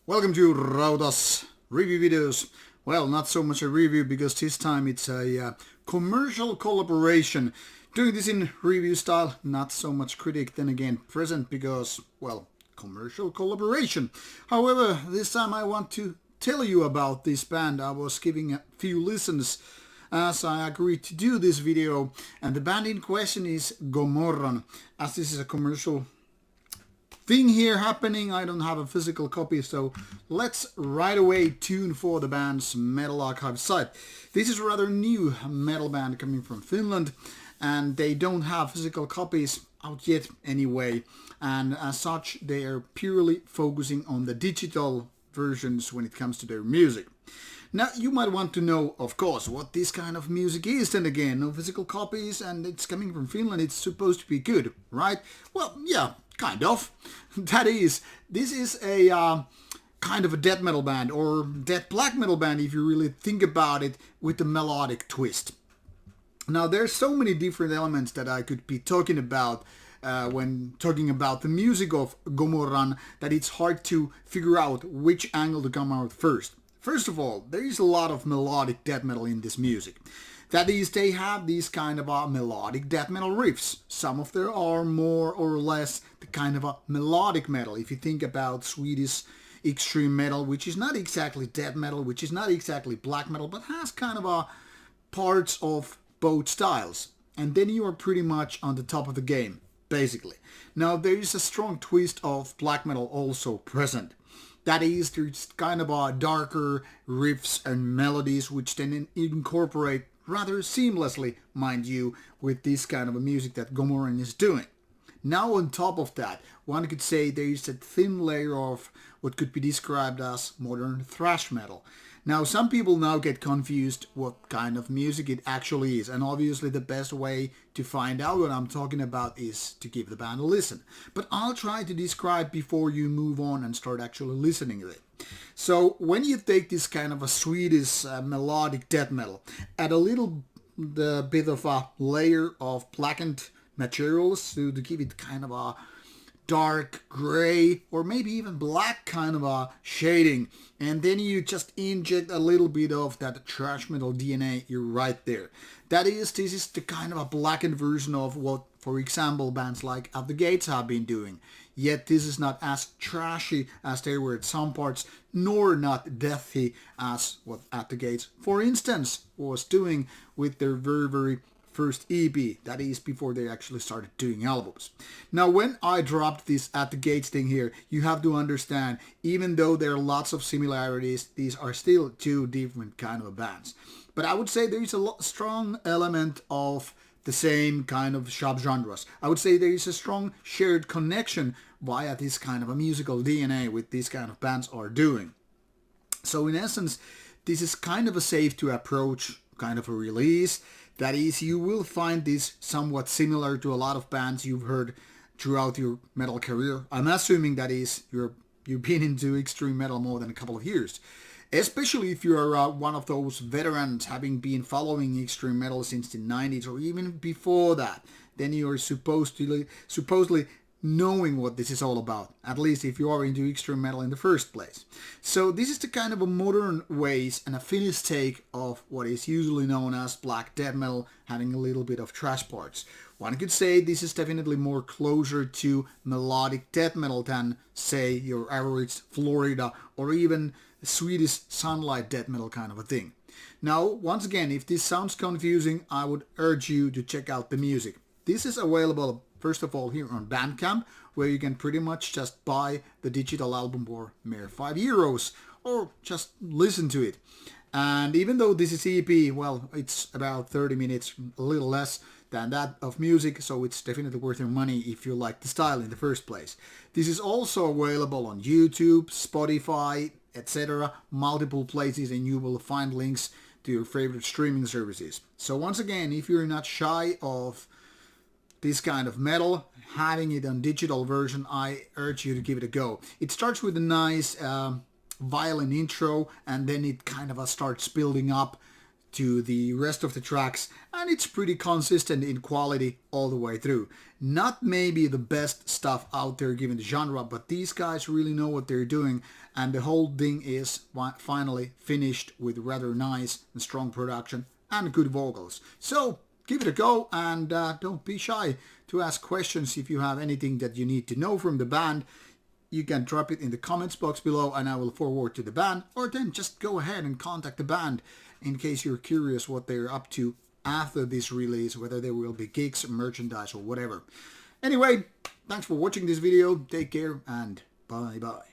Welcome to Rauta's review videos. Well, not so much a review because this time it's a commercial collaboration. Doing this in review style, not so much critic, then again present because, well, commercial collaboration. However, this time I want to tell you about this band. I was giving a few listens as I agreed to do this video, and the band in question is Gomorran. As this is a commercial thing here happening, I don't have a physical copy, so let's right away tune for the band's Metal Archive site. This is a rather new metal band coming from Finland, and they don't have physical copies out yet anyway, and as such they are purely focusing on the digital versions when it comes to their music. Now, you might want to know, of course, what this kind of music is. Then again, no physical copies, and it's coming from Finland. It's supposed to be good, right? Well, yeah, kind of. This is a kind of a death metal band, or death black metal band, if you really think about it, with a melodic twist. Now, there's so many different elements that I could be talking about when talking about the music of Gomorran that it's hard to figure out which angle to come out first. First of all, there is a lot of melodic death metal in this music. That is, they have these kind of melodic death metal riffs. Some of them are more or less the kind of a melodic metal. If you think about Swedish extreme metal, which is not exactly death metal, which is not exactly black metal, but has kind of a parts of both styles. And then you are pretty much on the top of the game, basically. Now, there is a strong twist of black metal also present. That is, there's kind of a darker riffs and melodies which then incorporate rather seamlessly, mind you, with this kind of a music that Gomorran is doing. Now on top of that, one could say there is a thin layer of what could be described as modern thrash metal. Now, some people now get confused what kind of music it actually is, and obviously the best way to find out what I'm talking about is to give the band a listen. But I'll try to describe before you move on and start actually listening to it. So when you take this kind of a Swedish melodic death metal, add a little bit of a layer of blackened materials to give it kind of a dark gray or maybe even black kind of a shading, and then you just inject a little bit of that thrash metal DNA. You're right there. That is, this is the kind of a blackened version of what, for example, bands like At the Gates have been doing. Yet this is not as trashy as they were at some parts, nor not deathy as what At the Gates, for instance, was doing with their very first EP, that is before they actually started doing albums. Now, when I dropped this At the Gates thing here, you have to understand, even though there are lots of similarities, these are still two different kind of bands. But I would say there is a strong element of the same kind of subgenres. I would say there is a strong shared connection via this kind of a musical DNA with these kind of bands are doing. So in essence, this is kind of a safe to approach kind of a release. That is, you will find this somewhat similar to a lot of bands you've heard throughout your metal career. I'm assuming that is you've been into extreme metal more than a couple of years. Especially if you are one of those veterans having been following extreme metal since the 90s or even before that. Then you are supposedly knowing what this is all about, at least if you are into extreme metal in the first place. So this is the kind of a modern ways and a Finnish take of what is usually known as black death metal, having a little bit of thrash parts. One could say this is definitely more closer to melodic death metal than, say, your average Florida or even Swedish sunlight death metal kind of a thing. Now, once again, if this sounds confusing, I would urge you to check out the music. This is available, first of all, here on Bandcamp, where you can pretty much just buy the digital album for mere €5 or just listen to it. And even though this is EP, well, it's about 30 minutes, a little less than that of music, so it's definitely worth your money if you like the style in the first place. This is also available on YouTube, Spotify, etc., multiple places, and you will find links to your favorite streaming services. So once again, if you're not shy of this kind of metal, having it on digital version, I urge you to give it a go. It starts with a nice violin intro, and then it kind of starts building up to the rest of the tracks, and it's pretty consistent in quality all the way through. Not maybe the best stuff out there given the genre, but these guys really know what they're doing, and the whole thing is finally finished with rather nice and strong production and good vocals. So give it a go, and don't be shy to ask questions if you have anything that you need to know from the band. You can drop it in the comments box below and I will forward to the band, or then just go ahead and contact the band in case you're curious what they're up to after this release, whether there will be gigs, merchandise or whatever. Anyway, thanks for watching this video, take care and bye bye.